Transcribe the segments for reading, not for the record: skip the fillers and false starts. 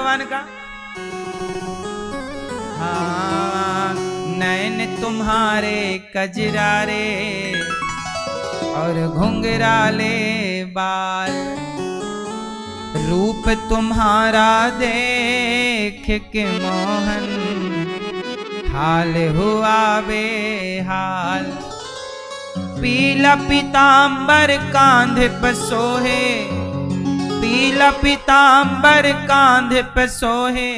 भगवान का। हाँ, नैन तुम्हारे कजरारे और घुंघराले बाल, रूप तुम्हारा देख के मोहन हाल हुआ बेहाल। पीला पीतांबर कांधे पे सोहे, पीला पीतांबर कांधे पे सोहे,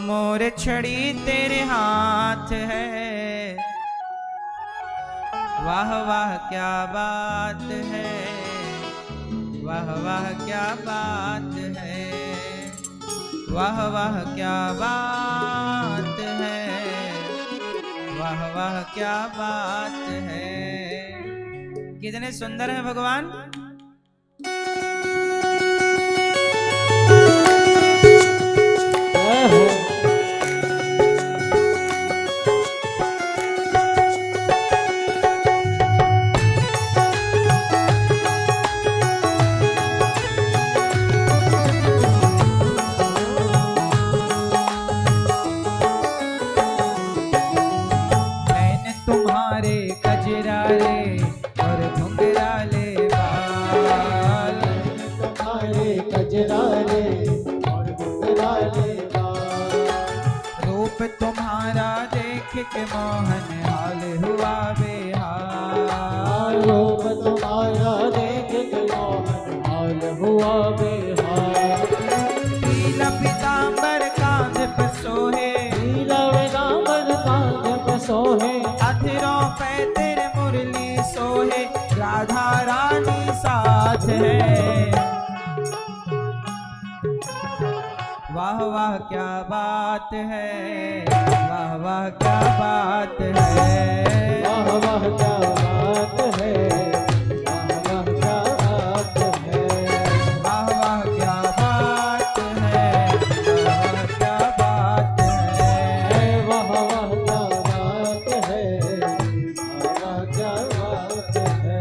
मोर छड़ी तेरे हाथ है। वाह वाह क्या बात है, वाह वाह क्या बात है, वाह वाह क्या बात है, वाह वाह क्या बात है। कितने सुंदर हैं भगवान। तुम्हारा देख के मोहन हाल हुआ बेहाल, रूप तुम्हारा देख के मोहन हाल हुआ बेहाल। पीला पीतांबर कांधे पे सोहे, पीला पीतांबर कांधे पे सोहे, अधरों पे तेरे मुरली सोहे, राधा रानी साथ है। वाह वाह क्या बात है, वाह वाह क्या बात है, वाह वाह क्या बात है, वाह वाह क्या बात है, वाह वाह क्या बात है, वाह क्या बात है, वाह वाह क्या बात है, वाह वाह क्या बात है।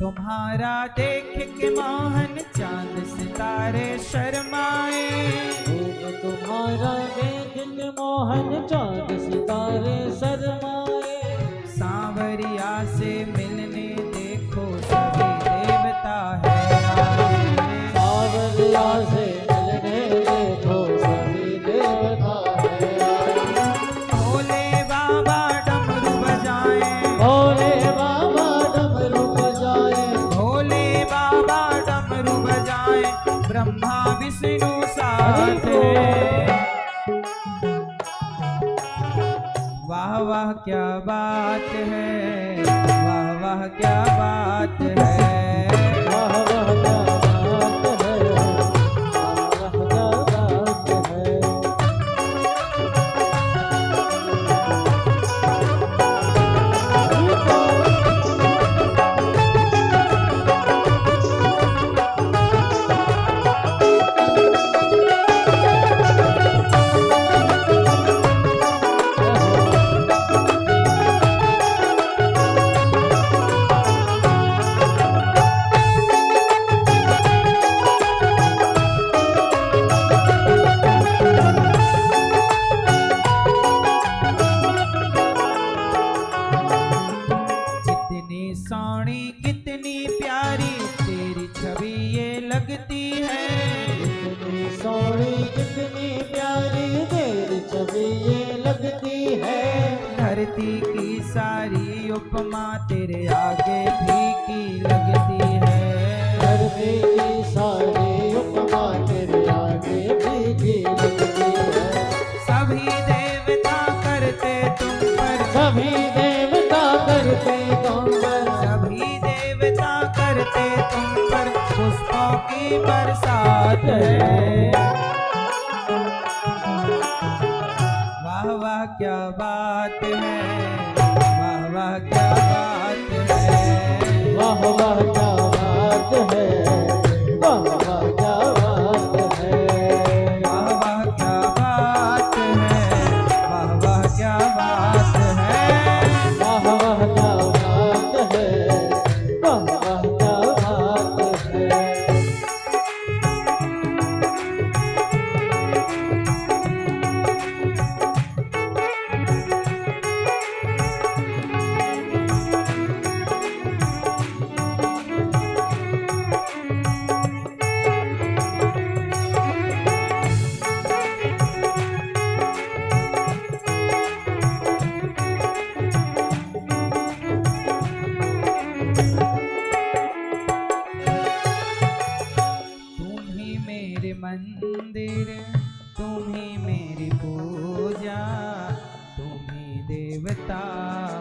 तुम्हारा देख के मोहन चांद सितारे शर्माए, रूप तुम्हारा देख के मोहन चांद सितारे शर्माए। सांवरिया से मिलने देखो सभी देवता है आए, सांवरिया से मिलने देखो सभी देवता है आए। भोले बाबा डमरू बजाए, भोले बाबा डमरू बजाए, भोले बाबा डमरू बजाए, ब्रह्मा विष्णु साथ है। वाह वाह क्या बात है, वाह वाह क्या बात है, वाह वाह क्या बात है, वाह वाह क्या बात है। कितनी प्यारी तेरी छवि ये लगती है, कितनी सोहनी कितनी प्यारी तेरी छवि ये लगती है। धरती की सारी उपमा तेरे आगे फीकी लगती है, धरती की सारी उपमा तेरे आगे फीकी लगती है। सभी देवता करते तुम पर, सभी देवता करते तुम पर, की बरसात है। वाह वाह क्या बात है, वाह वाह क्या बात है, वाह वाह क्या बात है, वाह वाह क्या बात है, वाह वाह क्या बात है, वाह वाह क्या बात है, वाह वाह क्या बात है, वाह वाह क्या बात है। तुम ही मेरे मंदिर, तुम ही मेरी पूजा, तुम ही देवता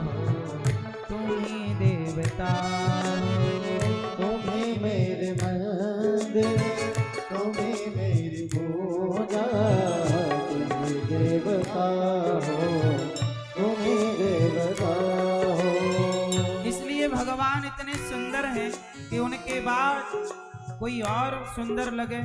हो, तुम ही देवता हो। तुम ही मेरे मंदिर, तुम ही मेरी पूजा, तुम ही देवता हो, तुम ही देवता हो। इसलिए भगवान इतने सुंदर हैं कि उनके बाद कोई और सुंदर लगे।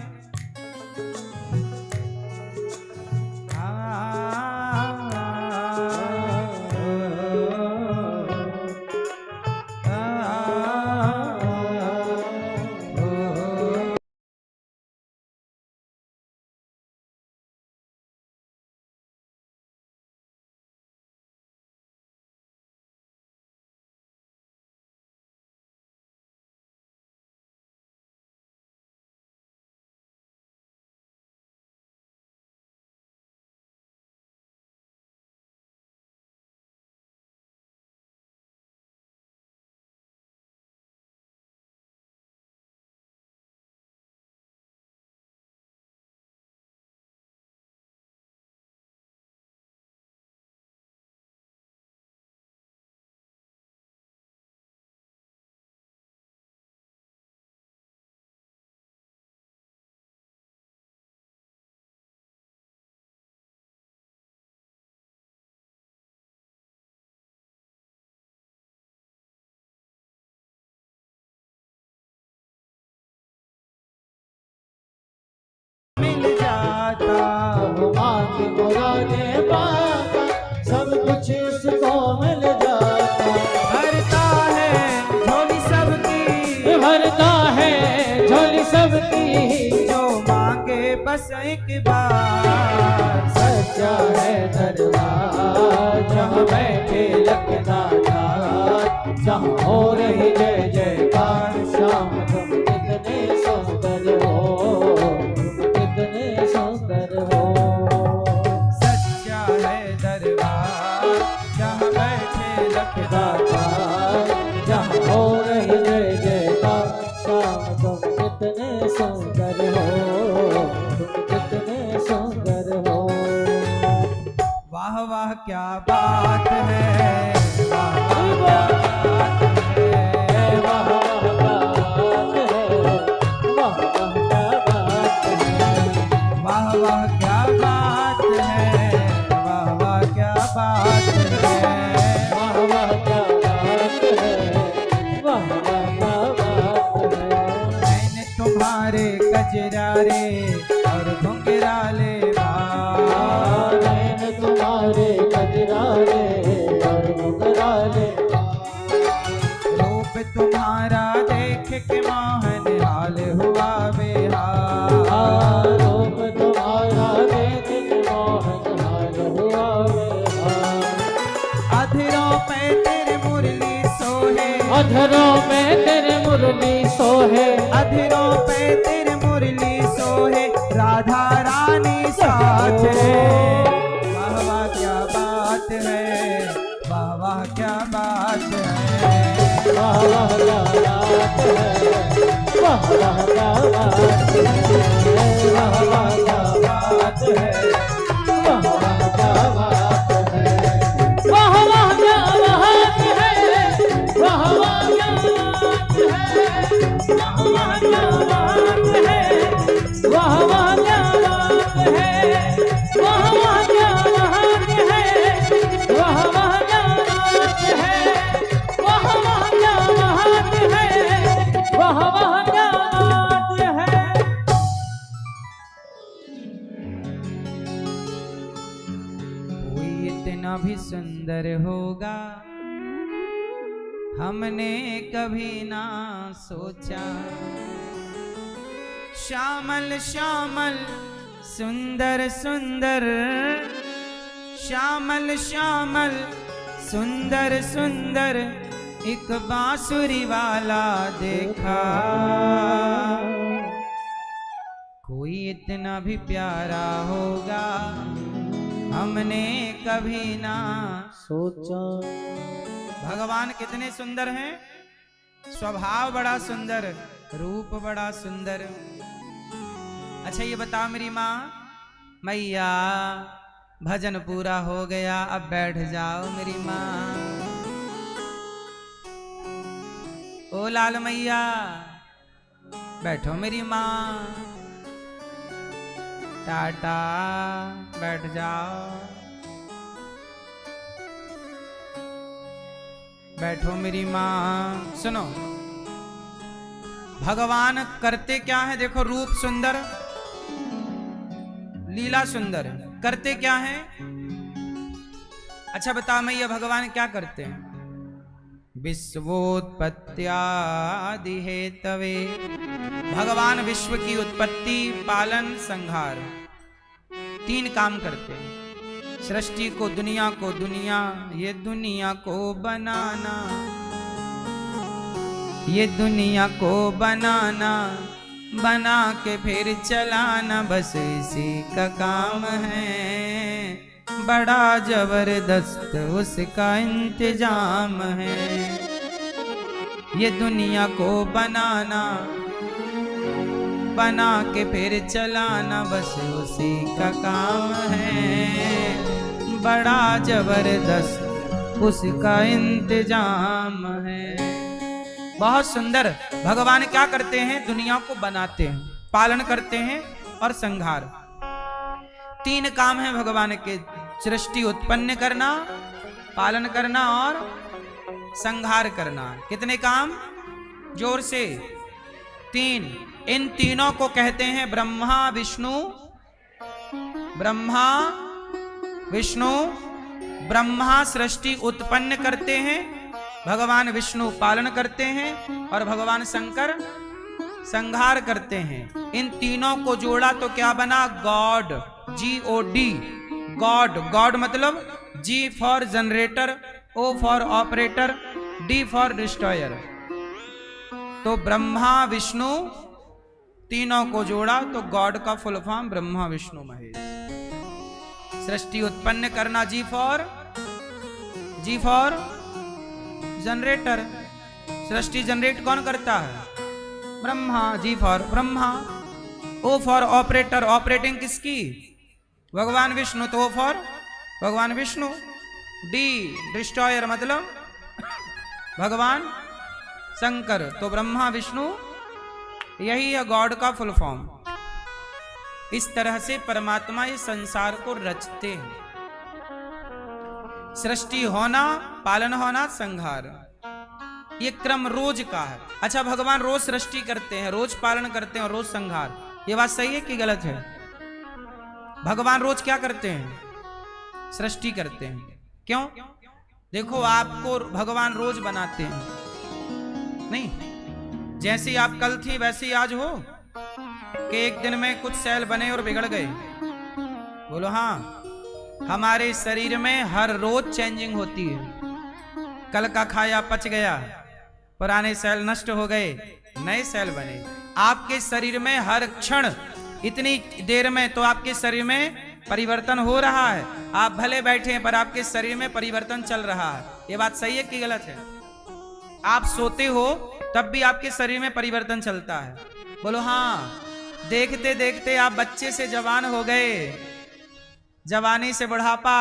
मिल जाता वो मांग मुरादे पाता, सब कुछ इसको मिल जाता। भरता है झोली सबकी, भरता है झोली सबकी, जो मांगे बस एक बार। सच्चा है दरबार, जहाँ बैठे लगता नाथ, जहाँ हो रही जय जयकार। श्याम तुम कितने सुंदर हो, तुम कितने सुंदर हो। सच्चा है दरबार, जहाँ बैठे दातार, जहाँ हो रही जय जयकार। श्याम तुम कितने सुंदर हो, तुम कितने सुंदर हो। वाह वाह क्या बात है, वाह वाह क्या बात है, वाह वाह क्या बात है, वाह वाह क्या बात है, वाह वाह क्या बात है, वाह वाह क्या बात है। मैंने तुम्हारे कजरारे और घुंघराले बाल, नैन तुम्हारे कजरारे और घुंघराले, रूप तुम्हारा देख के मोहन हाल हुआ बेहाल। रूप तुम्हारा देख के मोहन हाल हुआ बेहाल। अधरों पे तेरे मुरली सोहे, अधरों में तेरे मुरली सोहे, अधरों पे तेरे मुरली सोहे, राधा रानी साथ है। वाह वाह क्या बात है, वाह वाह क्या बात है, वाह वाह क्या बात है, वाह वाह क्या बात है, वाह वाह क्या बात है, वाह वाह क्या बात है, वाह वाह क्या बात है, वाह वाह क्या बात है, वाह वाह क्या बात है। सुंदर होगा हमने कभी ना सोचा। श्यामल श्यामल सुंदर सुंदर, श्यामल श्यामल सुंदर सुंदर एक बांसुरी वाला देखा। कोई इतना भी प्यारा होगा हमने कभी ना सोचा। भगवान कितने सुंदर हैं, स्वभाव बड़ा सुंदर, रूप बड़ा सुंदर। अच्छा ये बताओ मेरी माँ, मैया भजन पूरा हो गया अब बैठ जाओ मेरी माँ। ओ लाल मैया बैठो मेरी माँ, टाटा बैठ जाओ। बैठो मेरी माँ। सुनो भगवान करते क्या है, देखो रूप सुंदर, लीला सुंदर, करते क्या है। अच्छा बताओ मैं ये भगवान क्या करते हैं। विश्वोत्पत्त्यादि हेतवे, भगवान विश्व की उत्पत्ति पालन संहार तीन काम करते हैं। सृष्टि को दुनिया ये दुनिया को बनाना, ये दुनिया को बनाना, बना के फिर चलाना, बस इसी का काम है। बड़ा जबरदस्त उसका इंतजाम है। ये दुनिया को बनाना, बना के फिर चलाना, बस उसी का काम है। बड़ा जबरदस्त उसका इंतजाम है। बहुत सुंदर। भगवान क्या करते हैं, दुनिया को बनाते हैं, पालन करते हैं और संहार। तीन काम है भगवान के, सृष्टि उत्पन्न करना, पालन करना और संहार करना। कितने काम, जोर से, तीन। इन तीनों को कहते हैं ब्रह्मा विष्णु, ब्रह्मा विष्णु। ब्रह्मा सृष्टि उत्पन्न करते हैं, भगवान विष्णु पालन करते हैं और भगवान शंकर संहार करते हैं। इन तीनों को जोड़ा तो क्या बना, गॉड, GOD, गॉड। गॉड मतलब G for generator, O for operator, D for destroyer. तो ब्रह्मा विष्णु तीनों को जोड़ा तो गॉड का फुल फॉर्म ब्रह्मा विष्णु महेश। सृष्टि उत्पन्न करना G for generator. Srishti generate कौन करता है, Brahma, G for Brahma. O for operator, operating किसकी, भगवान विष्णु, तो O फॉर भगवान विष्णु। D डिस्ट्रॉयर मतलब भगवान शंकर, तो ब्रह्मा विष्णु, यही है गॉड का फुल फॉर्म। इस तरह से परमात्मा इस संसार को रचते हैं। सृष्टि होना, पालन होना, संहार, ये क्रम रोज का है। अच्छा भगवान रोज सृष्टि करते हैं, रोज पालन करते हैं और रोज संहार, ये बात सही है कि गलत है। भगवान रोज क्या करते हैं, सृष्टि करते हैं। क्यों, देखो आपको भगवान रोज बनाते हैं नहीं, जैसी आप कल थी वैसी आज हो कि एक दिन में कुछ सेल बने और बिगड़ गए। बोलो हाँ, हमारे शरीर में हर रोज चेंजिंग होती है। कल का खाया पच गया, पुराने सेल नष्ट हो गए, नए सेल बने। आपके शरीर में हर क्षण इतनी देर में तो आपके शरीर में परिवर्तन हो रहा है। आप भले बैठे हैं पर आपके शरीर में परिवर्तन चल रहा है। ये बात सही है कि गलत है। आप सोते हो तब भी आपके शरीर में परिवर्तन चलता है। बोलो हाँ। देखते देखते आप बच्चे से जवान हो गए, जवानी से बुढ़ापा,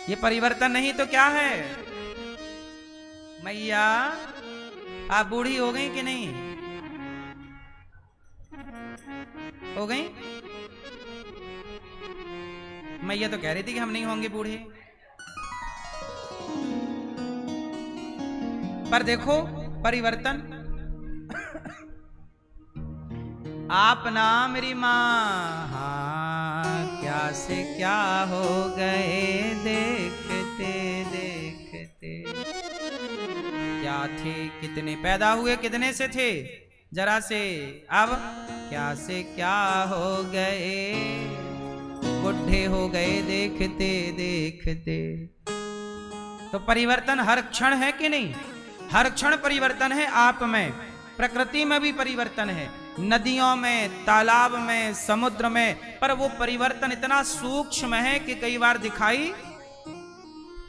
ये परिवर्तन नहीं तो क्या है। मैया आप बूढ़ी हो गई कि नहीं, हो गई? मैया तो कह रही थी कि हम नहीं होंगे बूढ़े, पर देखो परिवर्तन। आप ना मेरी माँ, हाँ क्या से क्या हो गए देख देखते देखते। क्या थे कितने, पैदा हुए कितने से थे, जरा से, अब क्या से क्या हो गए, बुढ़े हो गए देखते देखते। तो परिवर्तन हर क्षण है कि नहीं? हर क्षण परिवर्तन है आप में, प्रकृति में भी परिवर्तन है, नदियों में, तालाब में, समुद्र में, पर वो परिवर्तन इतना सूक्ष्म है कि कई बार दिखाई,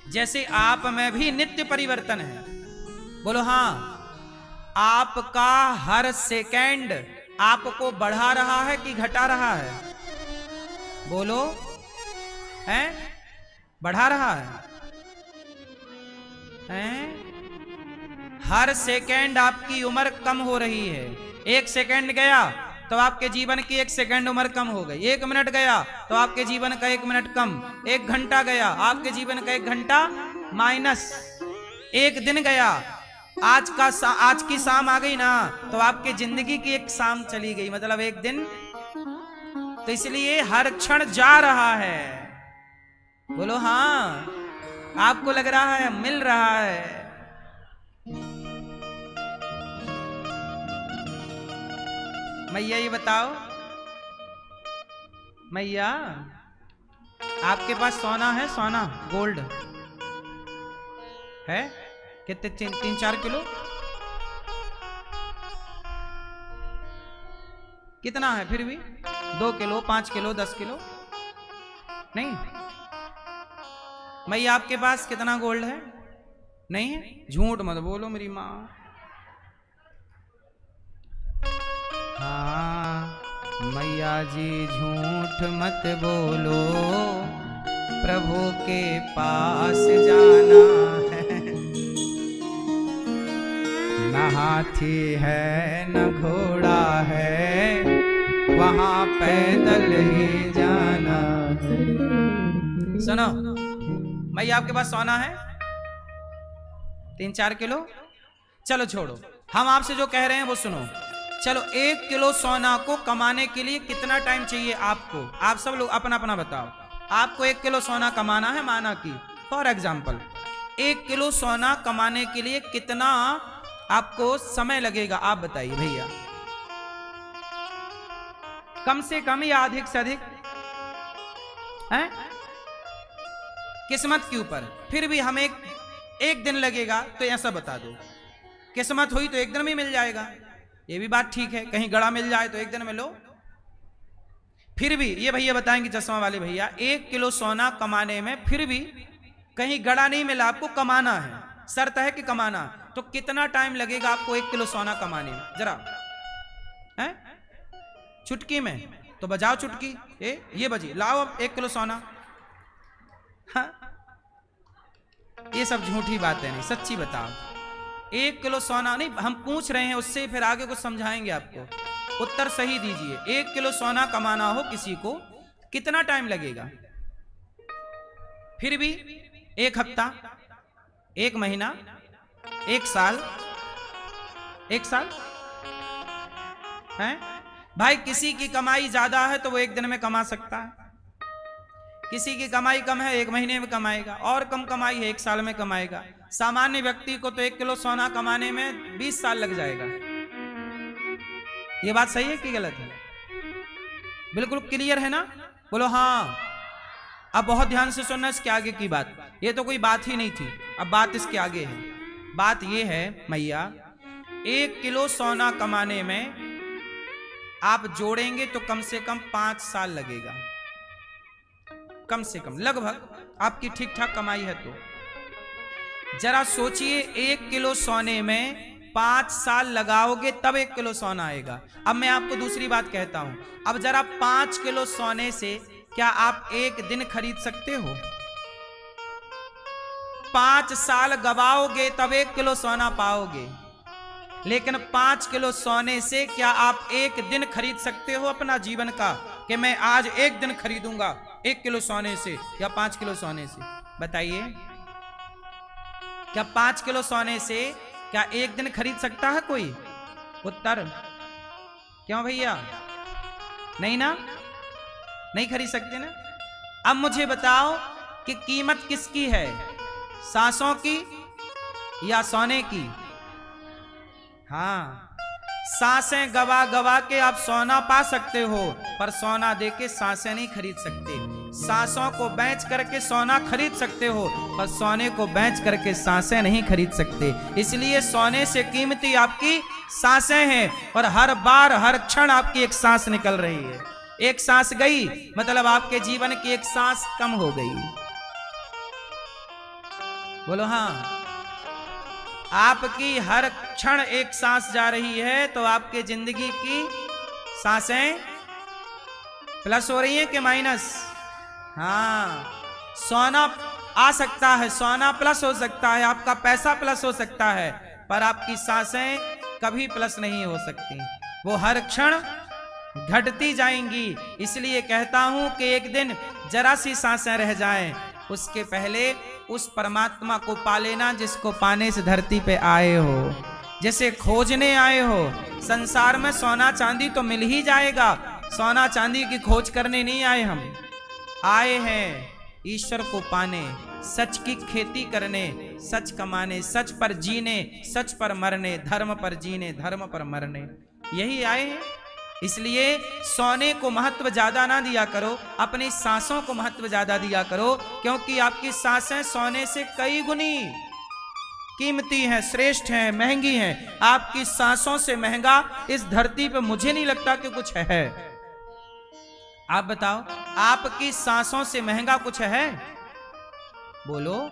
जैसे आप में भी नित्य परिवर्तन है। बोलो हाँ, आपका हर सेकंड आपको बढ़ा रहा है कि घटा रहा है? बोलो, है बढ़ा रहा है? हर सेकंड आपकी उम्र कम हो रही है। एक सेकंड गया तो आपके जीवन की 1 सेकंड उम्र कम हो गई। 1 मिनट गया तो आपके जीवन का 1 मिनट कम। 1 घंटा गया आपके जीवन का 1 घंटा माइनस। 1 दिन गया, आज की शाम आ गई ना तो आपके जिंदगी की 1 शाम चली गई, मतलब 1 दिन। तो इसलिए हर क्षण जा रहा है। बोलो हाँ, आपको लग रहा है मिल रहा है। मैया ये बताओ, मैया आपके पास सोना है? सोना गोल्ड है कितने? 3-4 किलो? कितना है फिर भी? 2 किलो, 5 किलो, 10 किलो नहीं? मैया आपके पास कितना गोल्ड है? नहीं है? झूठ मत बोलो मेरी माँ। हाँ मैया जी झूठ मत बोलो, प्रभु के पास जाना है। न हाथी है न घोड़ा है, वहां पैदल ही जाना है। सुनो, मैया आपके पास सोना है 3-4 किलो? चलो छोड़ो, हम आपसे जो कह रहे हैं वो सुनो। चलो 1 किलो सोना को कमाने के लिए कितना टाइम चाहिए आपको? आप सब लोग अपना अपना बताओ। आपको 1 किलो सोना कमाना है, माना कि फॉर एग्जाम्पल 1 किलो सोना कमाने के लिए कितना आपको समय लगेगा? आप बताइए भैया, कम से कम या अधिक से अधिक है? किस्मत के ऊपर। फिर भी हमें एक दिन लगेगा तो ऐसा बता दो। किस्मत हुई तो 1 दिन में मिल जाएगा, ये भी बात ठीक है। कहीं गड़ा मिल जाए तो 1 दिन में लो। फिर भी ये भैया बताएंगे, चश्मा वाले भैया, 1 किलो सोना कमाने में फिर भी कहीं गड़ा नहीं मिला, आपको कमाना है, शर्त है कि कमाना। तो कितना टाइम लगेगा आपको 1 किलो सोना कमाने में? जरा है चुटकी में तो बजाओ चुटकी, ये बजी, लाओ अब 1 किलो सोना। हाँ? ये सब झूठी बातें नहीं, सच्ची बताओ। 1 किलो सोना नहीं, हम पूछ रहे हैं उससे, फिर आगे कुछ समझाएंगे आपको। उत्तर सही दीजिए। 1 किलो सोना कमाना हो किसी को कितना टाइम लगेगा? फिर भी 1 हफ्ता, 1 महीना, 1 साल? 1 साल है भाई। किसी की कमाई ज्यादा है तो वो 1 दिन में कमा सकता है, किसी की कमाई कम है 1 महीने में कमाएगा, और कम कमाई है 1 साल में कमाएगा। सामान्य व्यक्ति को तो 1 किलो सोना कमाने में 20 साल लग जाएगा। ये बात सही है कि गलत है? बिल्कुल क्लियर है ना? बोलो हाँ। अब बहुत ध्यान से सुनना इसके आगे की बात। ये तो कोई बात ही नहीं थी, अब बात इसके आगे है। बात ये है मैया, 1 किलो सोना कमाने में आप जोड़ेंगे तो कम से कम 5 साल लगेगा, कम से कम, लगभग आपकी ठीक ठाक कमाई है तो। जरा सोचिए, 1 किलो सोने में 5 साल लगाओगे तब 1 किलो सोना आएगा। अब मैं आपको दूसरी बात कहता हूं, अब जरा 5 किलो सोने से क्या आप 1 दिन खरीद सकते हो? 5 साल गवाओगे तब 1 किलो सोना पाओगे, लेकिन 5 किलो सोने से क्या आप 1 दिन खरीद सकते हो अपना जीवन का? कि मैं आज 1 दिन खरीदूंगा 1 किलो सोने से या 5 किलो सोने से? बताइए, क्या 5 किलो सोने से क्या 1 दिन खरीद सकता है कोई? उत्तर क्यों भैया? नहीं ना, नहीं खरीद सकते ना। अब मुझे बताओ कि कीमत किसकी है? सांसों की या सोने की? हाँ, सांसें गवा गवा के आप सोना पा सकते हो, पर सोना देके सांसें नहीं खरीद सकते। सांसों को बेच करके सोना खरीद सकते हो, पर सोने को बेच करके सांसें नहीं खरीद सकते। इसलिए सोने से कीमती आपकी सांसें हैं, और हर बार हर क्षण आपकी एक सांस निकल रही है। एक सांस गई मतलब आपके जीवन की एक सांस कम हो गई। बोलो हाँ। आपकी हर क्षण एक सांस जा रही है, तो आपके जिंदगी की सांसें प्लस हो रही हैं कि माइनस? हाँ, सोना आ सकता है, सोना प्लस हो सकता है, आपका पैसा प्लस हो सकता है, पर आपकी सांसें कभी प्लस नहीं हो सकती। वो हर क्षण घटती जाएंगी। इसलिए कहता हूं कि एक दिन जरा सी सांसें रह जाएं, उसके पहले उस परमात्मा को पा लेना जिसको पाने से धरती पे आए हो, जिसे खोजने आए हो। संसार में सोना चांदी तो मिल ही जाएगा, सोना चांदी की खोज करने नहीं आए हम। आए हैं ईश्वर को पाने, सच की खेती करने, सच कमाने, सच पर जीने, सच पर मरने, धर्म पर जीने, धर्म पर मरने, यही आए हैं। इसलिए सोने को महत्व ज्यादा ना दिया करो, अपनी सांसों को महत्व ज्यादा दिया करो, क्योंकि आपकी सांसें सोने से कई गुनी कीमती हैं, श्रेष्ठ हैं, महंगी हैं। आपकी सांसों से महंगा इस धरती पे मुझे नहीं लगता कि कुछ है। आप बताओ, आपकी सांसों से महंगा कुछ है? बोलो।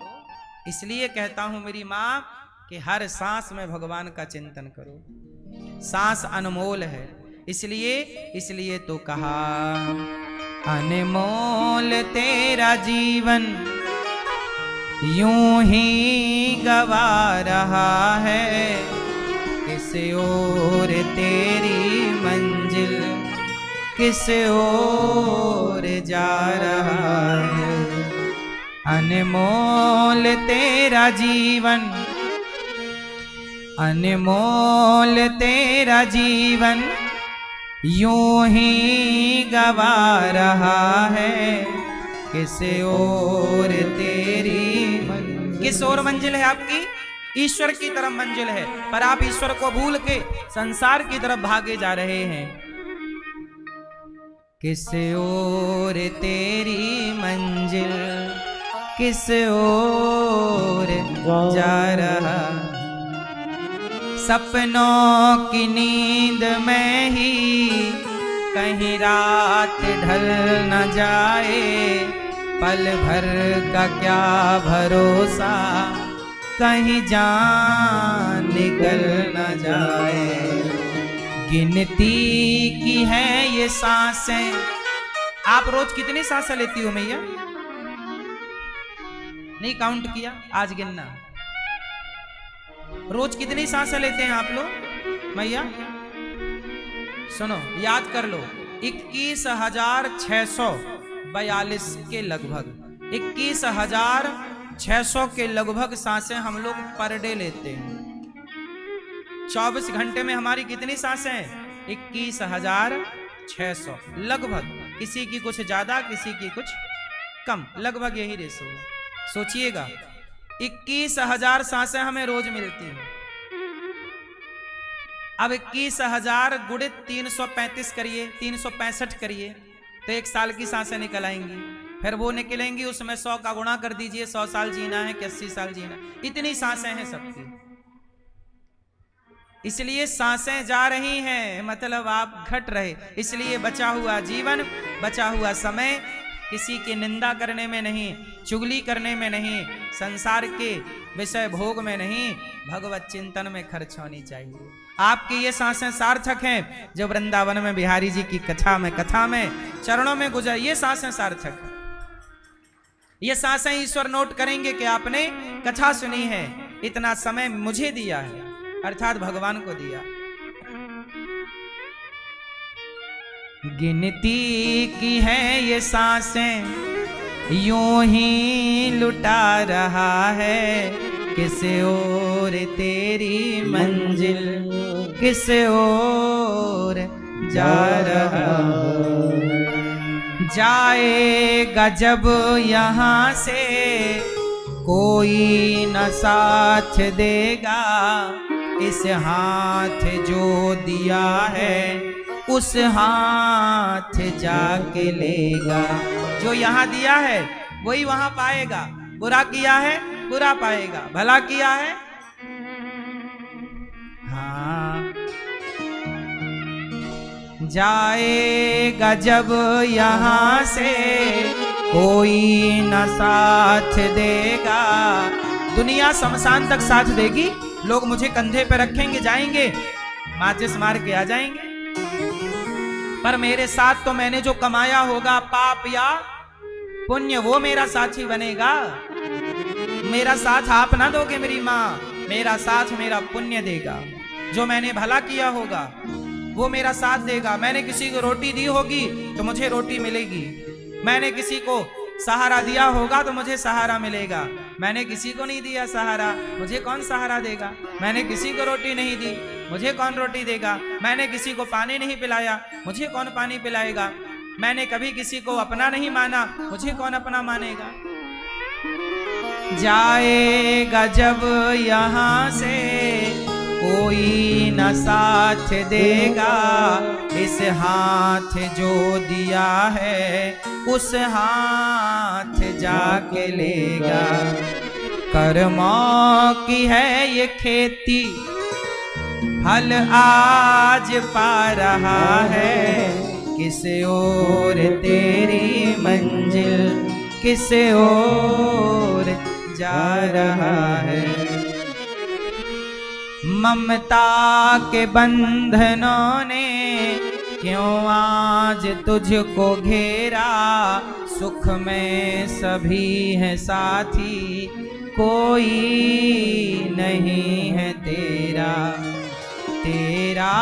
इसलिए कहता हूं मेरी मां कि हर सांस में भगवान का चिंतन करो। सांस अनमोल है, इसलिए तो कहा अनमोल तेरा जीवन यूं ही गवा रहा है, किस ओर तेरी मंजिल किस ओर जा रहा है। अनमोल तेरा जीवन, अनमोल तेरा जीवन यूं ही गवा रहा है, किस ओर तेरी मंजिल। किस ओर मंजिल है आपकी? ईश्वर की तरफ मंजिल है, पर आप ईश्वर को भूल के संसार की तरफ भागे जा रहे हैं। किस ओर तेरी मंजिल किस ओर जा रहा। सपनों की नींद में ही कहीं रात ढल न जाए, पल भर का क्या भरोसा कहीं जान निकल न जाए। गिनती की है ये सांसें। आप रोज कितनी सांसें लेती हो मैया? नहीं काउंट किया? आज गिनना। रोज कितनी सांसें लेते हैं आप लोग मैया? सुनो, याद कर लो, 21,642 के लगभग, 21,600 के लगभग सांसें हम लोग पर डे लेते हैं। 24 घंटे में हमारी कितनी सांसें? 21,600 लगभग। किसी की कुछ ज्यादा, किसी की कुछ कम, लगभग यही रेशो है। सोचिएगा, 21,000 सांसें हमें रोज मिलती हैं। अब 21,000 गुणित 335 करिए, 365 करिए, तो 1 साल की सांसें निकल आएंगी। फिर वो निकलेंगी, उसमें 100 का गुणा कर दीजिए। 100 साल जीना है कि 80 साल जीना, इतनी सांसें हैं सबकी। इसलिए सांसें जा रही हैं, मतलब आप घट रहे। इसलिए बचा हुआ जीवन, बचा हुआ समय किसी की निंदा करने में नहीं, चुगली करने में नहीं, संसार के विषय भोग में नहीं, भगवत चिंतन में खर्च होनी चाहिए। आपकी ये सांसें सार्थक हैं जो वृंदावन में बिहारी जी की कथा में चरणों में गुजर, ये सांसें सार्थक हैं। ये सांसें ईश्वर नोट करेंगे कि आपने कथा सुनी है, इतना समय मुझे दिया है, अर्थात भगवान को दिया। गिनती की है ये सांसें यूं ही लुटा रहा है, किस ओर तेरी मंजिल किस ओर जा रहा। जाएगा जब यहाँ से कोई न साथ देगा, इस हाथ जो दिया है उस हाथ जाके लेगा। जो यहाँ दिया है वही वहां पाएगा, बुरा किया है बुरा पाएगा, भला किया है हाँ। जाएगा जब यहाँ से कोई न साथ देगा। दुनिया शमशान तक साथ देगी, लोग मुझे कंधे पे रखेंगे, जाएंगे, माचिस मार के आ जाएंगे, पर मेरे साथ तो मैंने जो कमाया होगा पाप या पुण्य वो मेरा साथी बनेगा। मेरा साथ आप ना दोगे मेरी माँ, मेरा साथ मेरा पुण्य देगा। जो मैंने भला किया होगा वो मेरा साथ देगा। मैंने किसी को रोटी दी होगी तो मुझे रोटी मिलेगी, मैंने किसी को सहारा दिया होगा तो मुझे सहारा मिलेगा। मैंने किसी को नहीं दिया सहारा, मुझे कौन सहारा देगा। मैंने किसी को रोटी नहीं दी, मुझे कौन रोटी देगा। मैंने किसी को पानी नहीं पिलाया, मुझे कौन पानी पिलाएगा। मैंने कभी किसी को अपना नहीं माना, मुझे कौन अपना मानेगा। जाएगा जब यहाँ से कोई न साथ देगा, इस हाथ जो दिया है उस हाथ जाके लेगा। कर्मों की है ये खेती, फल आज पा रहा है, किस ओर तेरी मंजिल किस ओर जा रहा है। ममता के बंधनों ने क्यों आज तुझको घेरा, सुख में सभी है साथी, कोई नहीं है तेरा। तेरा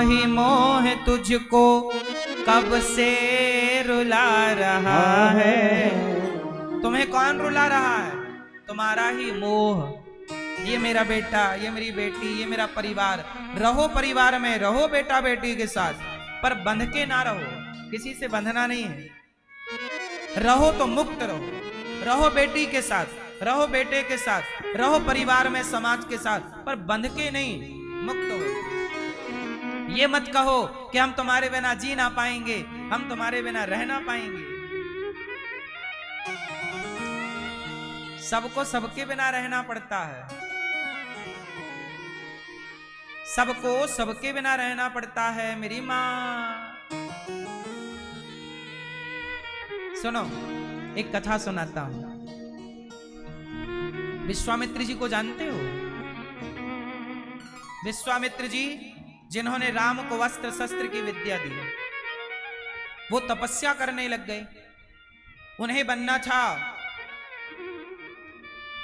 ही मोह तुझको कब से रुला रहा है। तुम्हें कौन रुला रहा है? तुम्हारा ही मोह। ये मेरा बेटा, ये मेरी बेटी, ये मेरा परिवार। रहो परिवार में, रहो बेटा बेटी के साथ, पर बंध के ना रहो, किसी से बंधना नहीं है। रहो तो मुक्त रहो, रहो बेटी के साथ, रहो बेटे के साथ, रहो परिवार में समाज के साथ, पर बंध के नहीं, मुक्त हो। ये मत कहो कि हम तुम्हारे बिना जी ना पाएंगे, हम तुम्हारे बिना रह ना पाएंगे। सबको सबके बिना रहना पड़ता है, सबको सबके बिना रहना पड़ता है मेरी माँ। सुनो, एक कथा सुनाता हूं। विश्वामित्र जी को जानते हो? विश्वामित्र जी जिन्होंने राम को वस्त्र शस्त्र की विद्या दी, वो तपस्या करने लग गए। उन्हें बनना था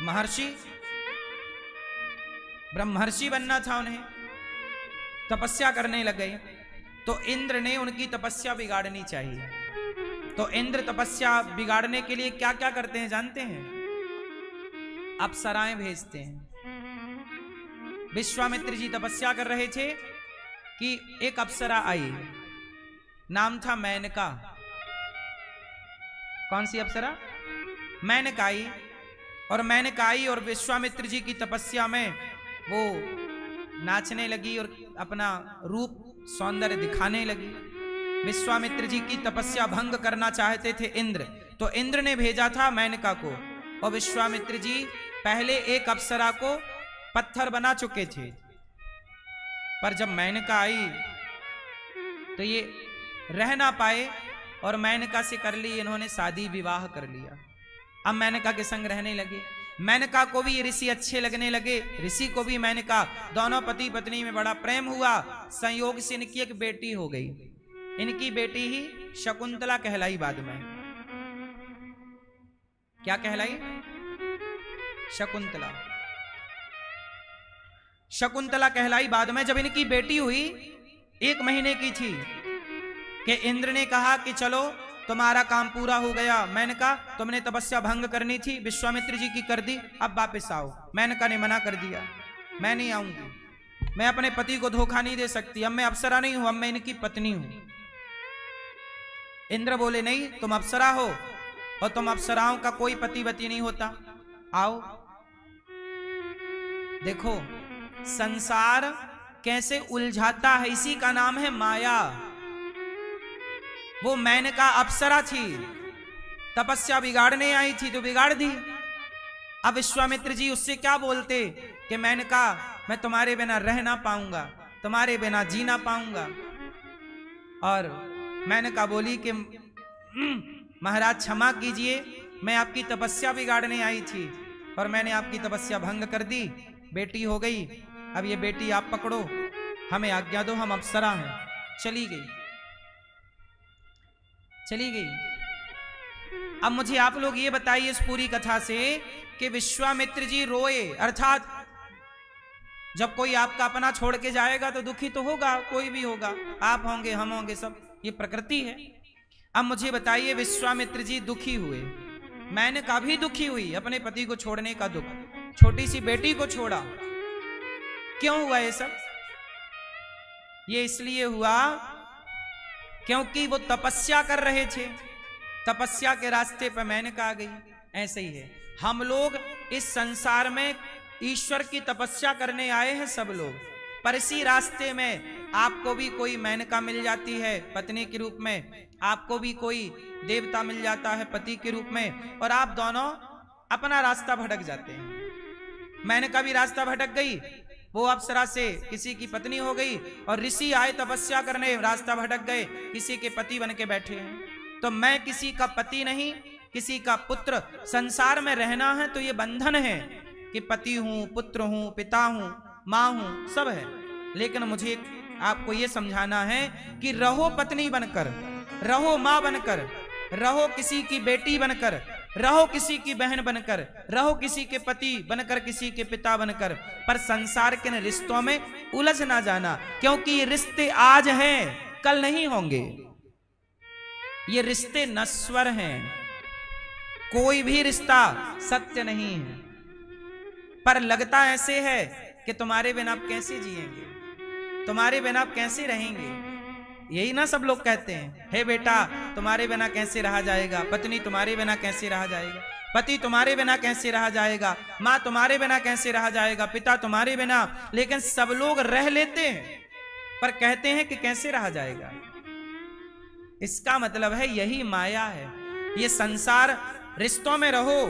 महर्षि, ब्रह्मर्षि बनना था उन्हें। तपस्या करने लग गए तो इंद्र ने उनकी तपस्या बिगाड़नी चाहिए। तो इंद्र तपस्या बिगाड़ने के लिए क्या क्या करते हैं जानते हैं? अप्सराएं भेजते हैं। विश्वामित्र जी तपस्या कर रहे थे कि एक अप्सरा आई, नाम था मेनका। कौन सी अप्सरा? मेनका आई। और मेनका आई और विश्वामित्र जी की तपस्या में वो नाचने लगी और अपना रूप सौंदर्य दिखाने लगी। विश्वामित्र जी की तपस्या भंग करना चाहते थे इंद्र, तो इंद्र ने भेजा था मेनका को। और विश्वामित्र जी पहले एक अप्सरा को पत्थर बना चुके थे, पर जब मेनका आई तो ये रह ना पाए और मेनका से कर ली इन्होंने शादी, विवाह कर लिया। अब मेनका के संग रहने लगे। मेनका को भी ये ऋषि अच्छे लगने लगे, ऋषि को भी मेनका। दोनों पति पत्नी में बड़ा प्रेम हुआ। संयोग से इनकी एक बेटी हो गई। इनकी बेटी ही शकुंतला कहलाई बाद में। क्या कहलाई? शकुंतला। शकुंतला कहलाई बाद में। जब इनकी बेटी हुई, 1 महीने की थी, कि इंद्र ने कहा कि चलो तुम्हारा काम पूरा हो गया। मेनका, तुमने तपस्या भंग करनी थी, विश्वामित्र जी की कर दी, अब वापस आओ। मेनका ने मना कर दिया, मैं नहीं आऊंगी, मैं अपने पति को धोखा नहीं दे सकती। अब मैं अप्सरा नहीं हूं, अब मैं इनकी पत्नी हूं। इंद्र बोले नहीं, तुम अप्सरा हो और तुम अप्सराओं का कोई पतिवती नहीं होता, आओ देखो संसार कैसे उलझाता है, इसी का नाम है माया। वो मेनका अप्सरा थी, तपस्या बिगाड़ने आई थी तो बिगाड़ दी। अब विश्वामित्र जी उससे क्या बोलते कि मेनका मैं तुम्हारे बिना रह ना पाऊंगा, तुम्हारे बिना जी ना पाऊंगा। और मेनका बोली कि महाराज क्षमा कीजिए, मैं आपकी तपस्या बिगाड़ने आई थी और मैंने आपकी तपस्या भंग कर दी, बेटी हो गई। अब ये बेटी आप पकड़ो, हमें आज्ञा दो, हम अप्सरा हैं। चली गई, चली गई। अब मुझे आप लोग ये बताइए इस पूरी कथा से कि विश्वामित्र जी रोए, अर्थात जब कोई आपका अपना छोड़ के जाएगा तो दुखी तो होगा, कोई भी होगा, आप होंगे, हम होंगे, सब ये प्रकृति है। अब मुझे बताइए विश्वामित्र जी दुखी हुए, मेनका भी दुखी हुई, अपने पति को छोड़ने का दुख, छोटी सी बेटी को छोड़ा। क्यों हुआ ये सब? ये इसलिए हुआ क्योंकि वो तपस्या कर रहे थे, तपस्या के रास्ते पर मेनका आ गई। ऐसे ही है, हम लोग इस संसार में ईश्वर की तपस्या करने आए हैं सब लोग, पर इसी रास्ते में आपको भी कोई मेनका मिल जाती है पत्नी के रूप में, आपको भी कोई देवता मिल जाता है पति के रूप में, और आप दोनों अपना रास्ता भटक जाते हैं। मेनका भी रास्ता भटक गई, वो अप्सरा से किसी की पत्नी हो गई, और ऋषि आए तपस्या करने, रास्ता भटक गए, किसी के पति बन के बैठे हैं। तो मैं किसी का पति नहीं, किसी का पुत्र, संसार में रहना है तो ये बंधन है कि पति हूं, पुत्र हूं, पिता हूं, मां हूं, सब है। लेकिन मुझे आपको ये समझाना है कि रहो पत्नी बनकर, रहो मां बनकर, रहो किसी की बेटी बनकर, रहो किसी की बहन बनकर, रहो किसी के पति बनकर, किसी के पिता बनकर, पर संसार के न रिश्तों में उलझ ना जाना, क्योंकि ये रिश्ते आज हैं, कल नहीं होंगे। ये रिश्ते नश्वर हैं, कोई भी रिश्ता सत्य नहीं है। पर लगता ऐसे है कि तुम्हारे बिना आप कैसे जिएंगे, तुम्हारे बिना आप कैसे रहेंगे, यही ना सब लोग कहते हैं। हे बेटा तुम्हारे बिना कैसे रहा जाएगा, पत्नी तुम्हारे बिना कैसे रहा जाएगा, पति तुम्हारे बिना कैसे रहा जाएगा, माँ तुम्हारे बिना कैसे रहा जाएगा, पिता तुम्हारे बिना। लेकिन सब लोग रह लेते हैं पर कहते हैं कि कैसे रहा जाएगा। इसका मतलब है यही माया है। ये संसार, रिश्तों में रहो,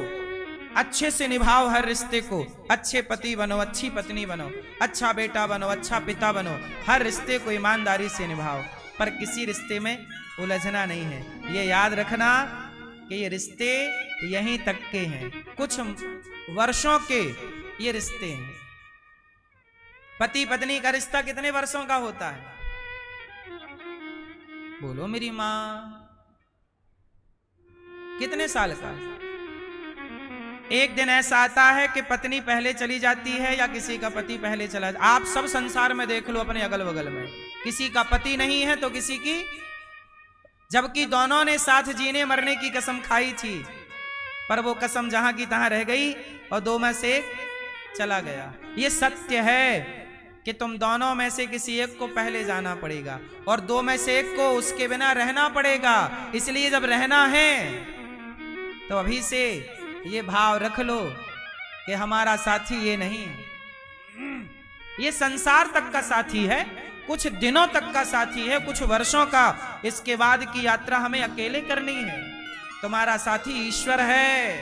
अच्छे से निभाओ हर रिश्ते को, अच्छे पति बनो, अच्छी पत्नी बनो, अच्छा बेटा बनो, अच्छा पिता बनो, हर रिश्ते को ईमानदारी से निभाओ, पर किसी रिश्ते में उलझना नहीं है। ये याद रखना कि ये रिश्ते यहीं तक के हैं, कुछ वर्षों के ये रिश्ते हैं। पति पत्नी का रिश्ता कितने वर्षों का होता है? बोलो मेरी मां, कितने साल का? एक दिन ऐसा आता है कि पत्नी पहले चली जाती है या किसी का पति पहले चला जाता है। आप सब संसार में देख लो अपने अगल बगल में, किसी का पति नहीं है तो किसी की, जबकि दोनों ने साथ जीने मरने की कसम खाई थी, पर वो कसम जहां की तहां रह गई और दो में से एक चला गया। ये सत्य है कि तुम दोनों में से किसी एक को पहले जाना पड़ेगा और दो में से एक को उसके बिना रहना पड़ेगा। इसलिए जब रहना है तो अभी से ये भाव रख लो कि हमारा साथी ये नहीं है, ये संसार तक का साथी है, कुछ दिनों तक का साथी है, कुछ वर्षों का। इसके बाद की यात्रा हमें अकेले करनी है। तुम्हारा साथी ईश्वर है।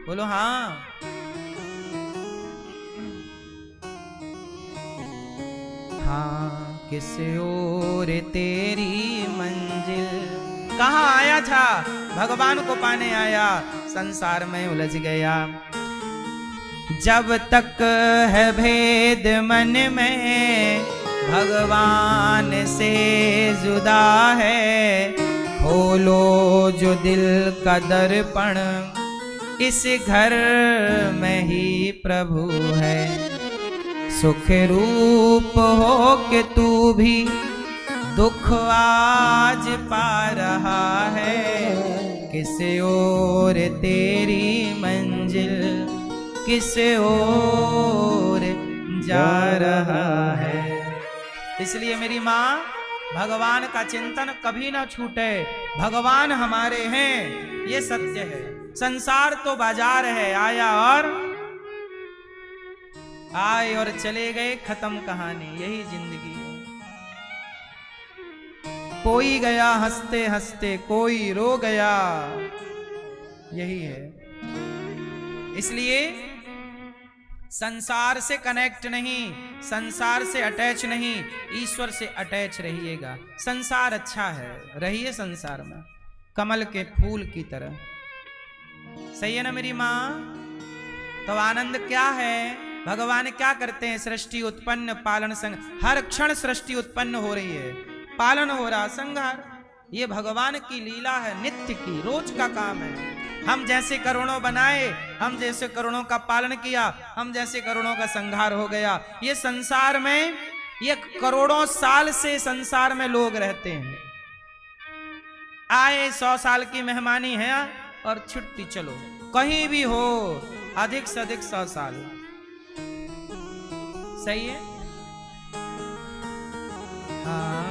बोलो हाँ। हाँ किस ओर तेरी मंजिल, कहाँ आया था? भगवान को पाने आया, संसार में उलझ गया। जब तक है भेद मन में, भगवान से जुदा है। खोलो जो दिल का दर्पण, इस घर में ही प्रभु है। सुख रूप हो के तू भी दुख आज पा रहा है। किस ओर तेरी मंजिल, किस ओर जा रहा है। इसलिए मेरी माँ, भगवान का चिंतन कभी ना छूटे। भगवान हमारे हैं, ये सत्य है। संसार तो बाजार है, आए और चले गए, खत्म कहानी, यही जिंदगी है। कोई गया हंसते हंसते, कोई रो गया, यही है। इसलिए संसार से कनेक्ट नहीं, संसार से अटैच नहीं, ईश्वर से अटैच रहिएगा। संसार अच्छा है, रहिए संसार में कमल के फूल की तरह। सही है ना मेरी माँ? तो आनंद क्या है? भगवान क्या करते हैं? सृष्टि उत्पन्न, पालन, संहार। हर क्षण सृष्टि उत्पन्न हो रही है, पालन हो रहा, संहार। ये भगवान की लीला है, नित्य की, रोज का काम है। हम जैसे करोड़ों बनाए, हम जैसे करोड़ों का पालन किया, हम जैसे करोड़ों का संहार हो गया। ये संसार में, ये करोड़ों साल से संसार में लोग रहते हैं। आए 100 साल की मेहमानी है और छुट्टी, चलो कहीं भी हो, अधिक से अधिक 100 साल। सही है? हाँ।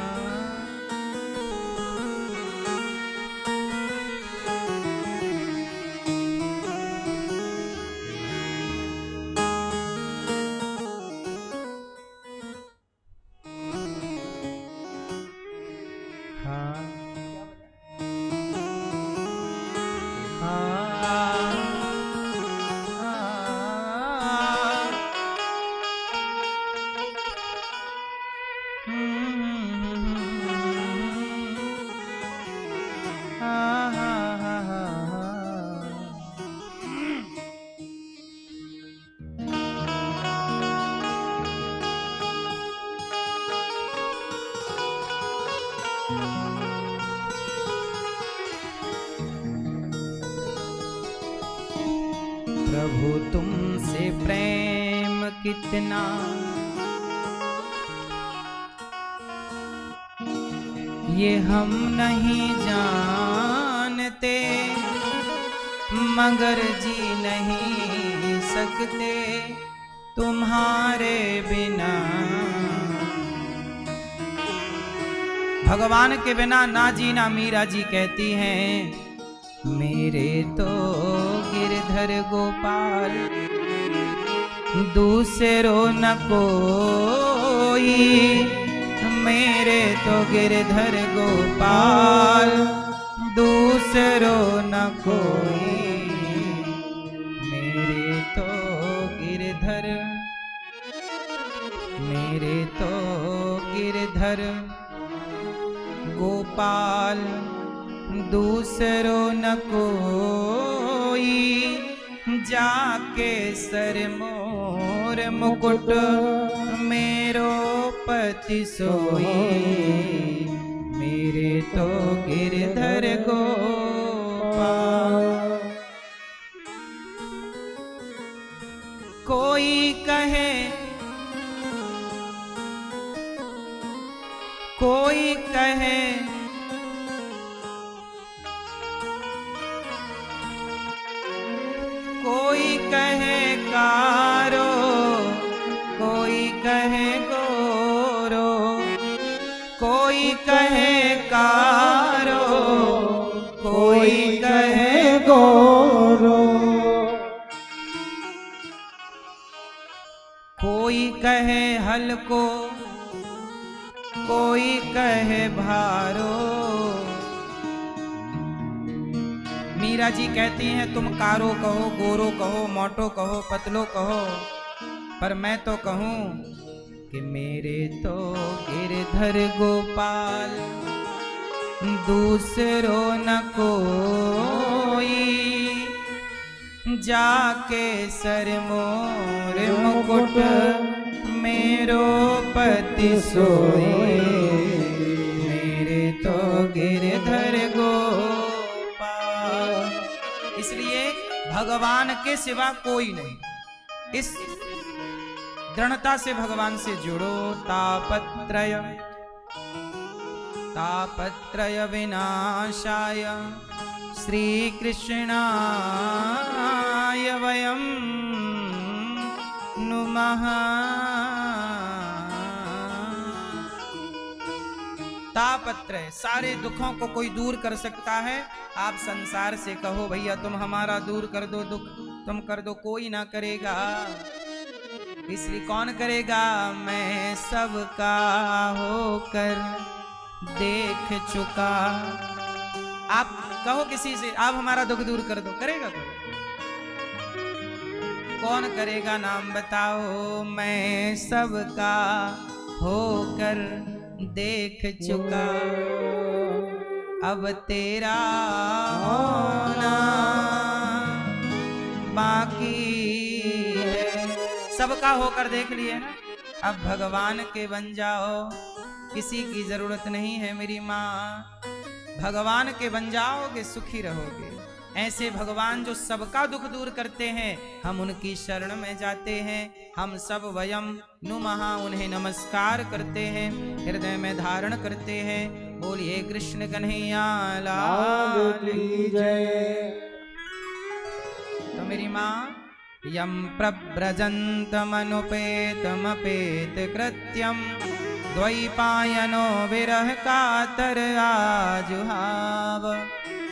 प्रभु तुमसे प्रेम कितना, ये हम नहीं जानते, मगर जी नहीं सकते तुम्हारे बिना। भगवान के बिना ना जीना। मीरा जी कहती हैं, मेरे तो गिरधर गोपाल दूसरो न कोई, मेरे तो गिरधर गोपाल दूसरो न कोई, मेरे तो गिरधर, मेरे तो गिरधर गोपाल दूसरो न कोई, जाके सर मोर मुकुट मेरो पति सोई, मेरे तो गिरधर गोपाल। कोई कहे, कोई कहे कोई कहे कारो, कोई कहे गोरो, कोई कहे कारो, कोई कहे गोरो, कोई कहे हल्को, कोई कहे भारो। मीरा जी कहती हैं, तुम कारो कहो, गोरो कहो, मोटो कहो, पतलो कहो, पर मैं तो कहूं कि मेरे तो गिरधर गोपाल दूसरो न कोई, जाके सर मोर मुकुट मेरो पति सोई, मेरे तो गिरधर गोपाल। इसलिए भगवान के सिवा कोई नहीं। इस दृढ़ता से भगवान से जुड़ो। तापत्रय, तापत्रय विनाशाय श्री कृष्णाय वयं नुमः। तापत्र है, सारे दुखों को कोई दूर कर सकता है। आप संसार से कहो भैया तुम हमारा दूर कर दो दुख, तुम कर दो, कोई ना करेगा। इसलिए कौन करेगा? मैं सबका होकर देख चुका। आप कहो किसी से आप हमारा दुख दूर कर दो, करेगा कोई? कौन करेगा? नाम बताओ। मैं सबका होकर देख चुका, अब तेरा होना बाकी है। सबका होकर देख लिए ना, अब भगवान के बन जाओ, किसी की जरूरत नहीं है मेरी माँ। भगवान के बन जाओगे सुखी रहोगे। ऐसे भगवान जो सबका दुख दूर करते हैं, हम उनकी शरण में जाते हैं। हम सब वयम नुमः उन्हें नमस्कार करते हैं, हृदय में धारण करते हैं। बोलिए कृष्ण कन्हैया लाल की जय। तो मेरी माँ यम प्रव्रजन्तमनुपेतमपेत कृत्यम द्वैपायनो विरह कातर आजुहाव।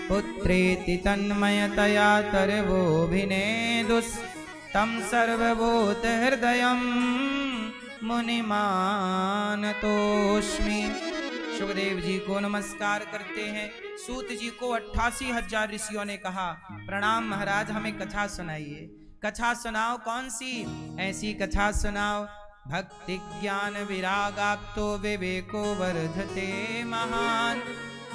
पुत्रेति तन्मयतया तरवोभिनेदुस् तं सर्वभूत हृदयं मुनिमानतोस्मि। सुखदेव जी को नमस्कार करते हैं। सूत जी को 88,000 ऋषियों ने कहा प्रणाम महाराज, हमें कथा सुनाइए। कथा सुनाओ, कौन सी? ऐसी कथा सुनाओ, भक्ति ज्ञान विरागाप्तो विवेको वर्धते महान।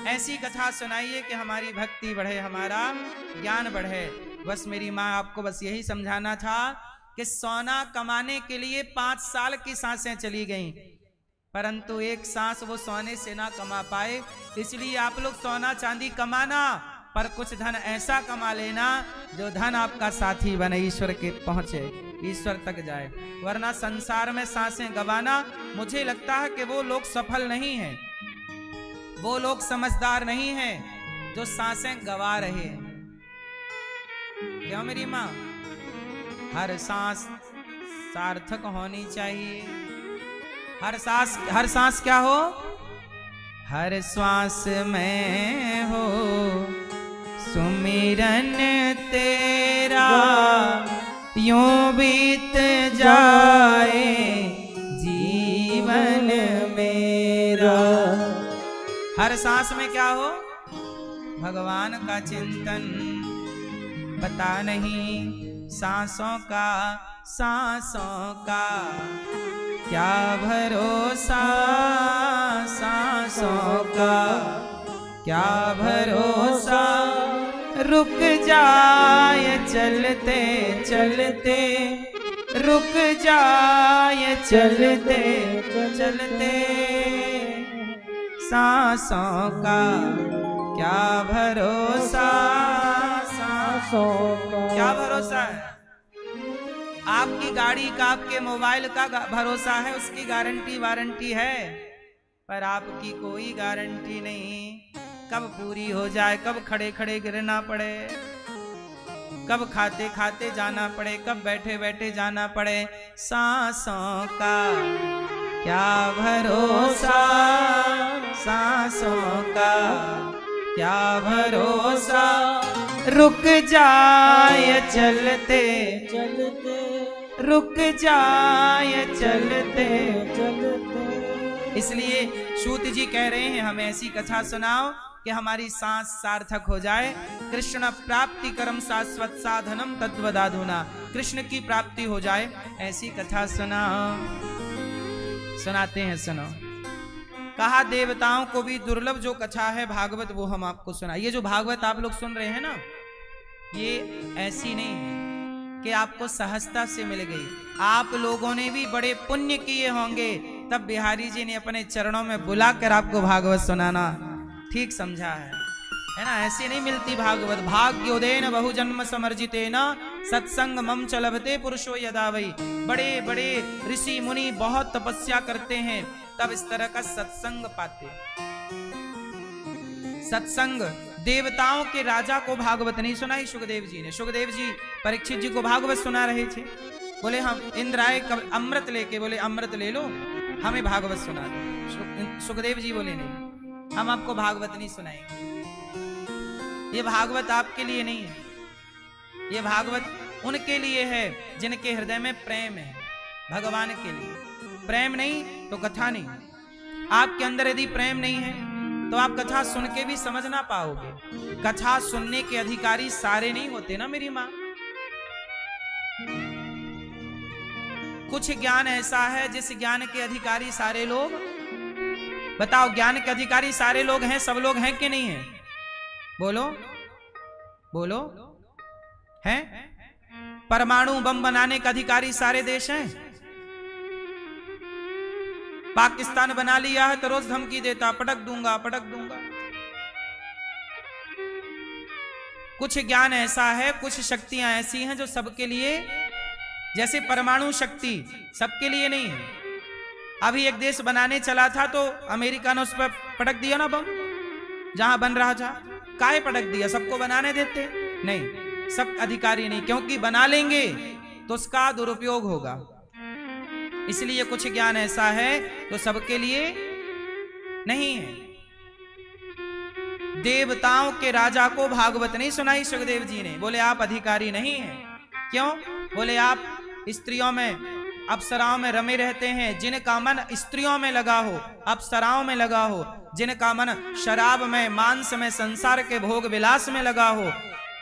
ऐसी कथा सुनाइए कि हमारी भक्ति बढ़े, हमारा ज्ञान बढ़े। बस मेरी माँ आपको बस यही समझाना था कि सोना कमाने के लिए 5 साल की सांसें चली गईं, परंतु एक सांस वो सोने से ना कमा पाए। इसलिए आप लोग सोना चांदी कमाना, पर कुछ धन ऐसा कमा लेना जो धन आपका साथी बने, ईश्वर के पहुंचे, ईश्वर तक जाए। वरना संसार में सांसें गवाना, मुझे लगता है कि वो लोग सफल नहीं हैं, वो लोग समझदार नहीं हैं जो सांसें गवा रहे हैं। क्यों मेरी माँ? हर सांस सार्थक होनी चाहिए। हर सांस क्या हो? हर श्वास में हो सुमिरन तेरा, यूं बीत जाए जीवन मेरा। हर सांस में क्या हो? भगवान का चिंतन। पता नहीं सांसों का क्या भरोसा, सांसों का क्या भरोसा। रुक जाए चलते चलते, रुक जाए चलते चलते। सांसों का क्या भरोसा, सांसों का क्या भरोसा है? आपकी गाड़ी का, आपके मोबाइल का भरोसा है, उसकी गारंटी वारंटी है, पर आपकी कोई गारंटी नहीं। कब पूरी हो जाए, कब खड़े खड़े गिरना पड़े, कब खाते खाते जाना पड़े, कब बैठे बैठे जाना पड़े। सांसों का क्या भरोसा, सांसों का क्या भरोसा। रुक जाए चलते चलते, रुक जाए चलते चलते। इसलिए सूत जी कह रहे हैं हमें ऐसी कथा सुनाओ कि हमारी सांस सार्थक हो जाए। कृष्ण प्राप्ति कर्म शाश्वत साधनम तद्वदाधुना, कृष्ण की प्राप्ति हो जाए, ऐसी कथा सुनाओ। सुनाते हैं, सुनो। कहा देवताओं को भी दुर्लभ जो कथा है भागवत, वो हम आपको सुना। ये जो भागवत आप लोग सुन रहे हैं ना, ये ऐसी नहीं है कि आपको सहजता से मिल गई। आप लोगों ने भी बड़े पुण्य किए होंगे, तब बिहारी जी ने अपने चरणों में बुलाकर आपको भागवत सुनाना ठीक समझा है ना? ऐसी नहीं मिलती भागवत। भाग्योदयन बहुजन्म समर्जितेन सत्संग मम च लभते पुरुषो यदा वै। बड़े बड़े ऋषि मुनि बहुत तपस्या करते हैं, तब इस तरह का सत्संग पाते। सत्संग, देवताओं के राजा को भागवत नहीं सुनाई सुखदेव जी ने। सुखदेव जी परीक्षित जी को भागवत सुना रहे थे। बोले हम इंद्र आए अमृत लेके, बोले अमृत ले लो, हमें भागवत सुना दो। सुखदेव जी बोले नहीं, हम आपको भागवत नहीं सुनाएंगे। ये भागवत आपके लिए नहीं है, ये भागवत उनके लिए है जिनके हृदय में प्रेम है भगवान के लिए। प्रेम नहीं तो कथा नहीं। आपके अंदर यदि प्रेम नहीं है तो आप कथा सुन के भी समझ ना पाओगे। कथा सुनने के अधिकारी सारे नहीं होते ना मेरी माँ। कुछ ज्ञान ऐसा है जिस ज्ञान के अधिकारी सारे लोग, बताओ ज्ञान के अधिकारी सारे लोग हैं, सब लोग हैं कि नहीं है? बोलो बोलो, हैं? परमाणु बम बनाने का अधिकारी सारे देश हैं? पाकिस्तान बना लिया है तो रोज धमकी देता, पटक दूंगा पटक दूंगा। कुछ ज्ञान ऐसा है, कुछ शक्तियां ऐसी हैं जो सबके लिए, जैसे परमाणु शक्ति सबके लिए नहीं है। अभी एक देश बनाने चला था तो अमेरिका ने उस पर पटक दिया ना बम, जहां बन रहा था। काहे पटक दिया? सबको बनाने देते नहीं, सब अधिकारी नहीं, क्योंकि बना लेंगे तो उसका दुरुपयोग होगा। इसलिए कुछ ज्ञान ऐसा है तो सबके लिए नहीं है। देवताओं के राजा को भागवत नहीं सुनाई सुखदेव जी ने, बोले आप अधिकारी नहीं हैं। क्यों? बोले आप स्त्रियों में, अप्सराओं में रमे रहते हैं। जिनका मन स्त्रियों में लगा हो, अप्सराओं में लगा हो, जिनका मन शराब में, मांस में, संसार के भोग विलास में लगा हो,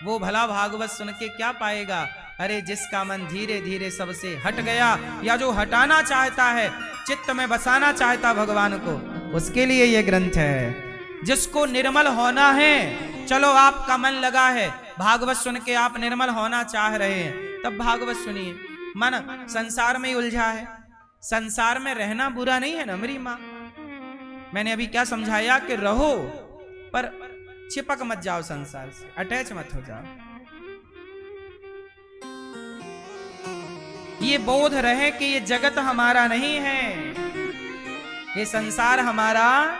वो भला भागवत सुन के क्या पाएगा? अरे जिसका मन धीरे धीरे सबसे हट गया, या जो हटाना चाहता है, चित्त में बसाना चाहता भगवान को, उसके लिए ये ग्रंथ है। जिसको निर्मल होना है, चलो आपका मन लगा है, भागवत सुन के आप निर्मल होना चाह रहे हैं, तब भागवत सुनिए। मन संसार में ही उलझा है। संसार में रहना बुरा नहीं है ना मेरी माँ। मैंने अभी क्या समझाया कि रहो पर चिपक मत जाओ, संसार से अटैच मत हो जाओ। ये बोध रहे कि ये जगत हमारा नहीं है, ये संसार हमारा,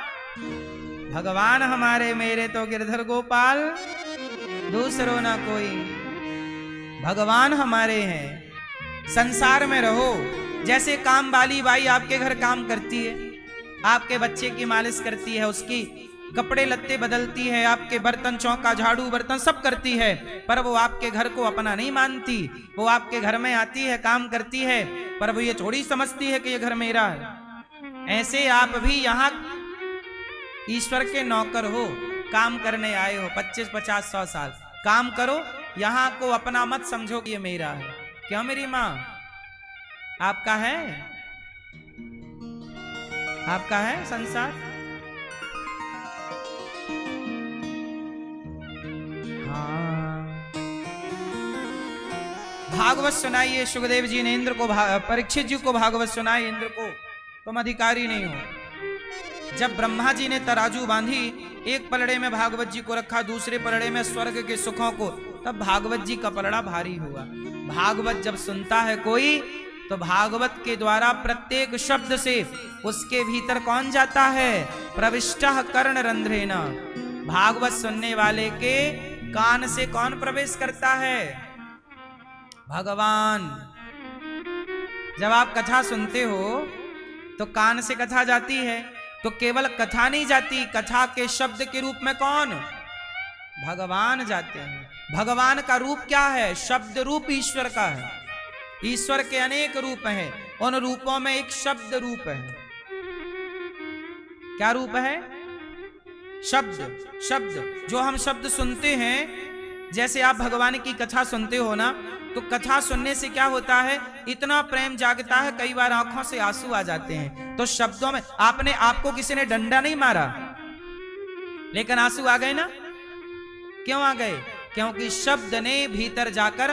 भगवान हमारे, मेरे तो गिरधर गोपाल दूसरो ना कोई, भगवान हमारे हैं। संसार में रहो। जैसे काम वाली बाई आपके घर काम करती है, आपके बच्चे की मालिश करती है, उसकी कपड़े लत्ते बदलती है, आपके बर्तन चौका झाड़ू बर्तन सब करती है, पर वो आपके घर को अपना नहीं मानती। वो आपके घर में आती है, काम करती है, पर वो ये थोड़ी समझती है कि ये घर मेरा है। ऐसे आप भी यहाँ ईश्वर के नौकर हो, काम करने आए हो, 25, 50, 100 साल काम करो, यहाँ को अपना मत समझो कि ये मेरा है। क्यों मेरी माँ? आपका है, आपका है संसार। भागवत सुनाइए। सुखदेव जी ने इंद्र को, परीक्षित जी को भागवत सुनाई। इंद्र को तुम अधिकारी नहीं हो। जब ब्रह्मा जी ने तराजू बांधी, एक पलड़े में भागवत जी को रखा, दूसरे पलड़े में स्वर्ग के सुखों को, तब भागवत जी का पलड़ा भारी हुआ। भागवत जब सुनता है कोई, तो भागवत के द्वारा प्रत्येक शब्द से उसके भीतर कौन जाता है? प्रविष्टः कर्ण रंध्रेण। भागवत सुनने वाले के कान से कौन प्रवेश करता है? भगवान। जब आप कथा सुनते हो तो कान से कथा जाती है, तो केवल कथा नहीं जाती, कथा के शब्द के रूप में कौन? भगवान जाते हैं। भगवान का रूप क्या है? शब्द रूप ईश्वर का है। ईश्वर के अनेक रूप हैं, उन रूपों में एक शब्द रूप है। क्या रूप है? शब्द। शब्द जो हम शब्द सुनते हैं, जैसे आप भगवान की कथा सुनते हो ना, तो कथा सुनने से क्या होता है? इतना प्रेम जागता है, कई बार आंखों से आंसू आ जाते हैं। तो शब्दों में, आपने, आपको किसी ने डंडा नहीं मारा, लेकिन आंसू आ गए ना। क्यों आ गए? क्योंकि शब्द ने भीतर जाकर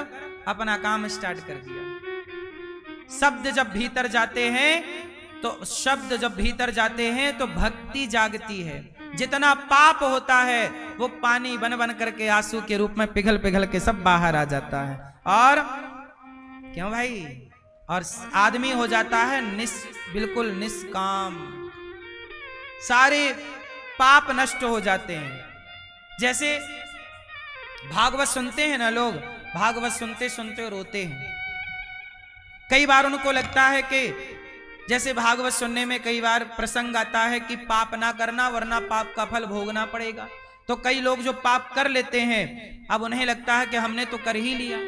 अपना काम स्टार्ट कर दिया। शब्द जब भीतर जाते हैं, तो शब्द जब भीतर जाते हैं तो भक्ति जागती है। जितना पाप होता है वो पानी बन बन करके आंसू के रूप में पिघल पिघल के सब बाहर आ जाता है। और क्यों भाई? और आदमी हो जाता है बिल्कुल निष्काम, सारे पाप नष्ट हो जाते हैं। जैसे भागवत सुनते हैं ना लोग, भागवत सुनते सुनते रोते हैं। कई बार उनको लगता है कि जैसे भागवत सुनने में कई बार प्रसंग आता है कि पाप ना करना वरना पाप का फल भोगना पड़ेगा। तो कई लोग जो पाप कर लेते हैं अब उन्हें लगता है कि हमने तो कर ही लिया,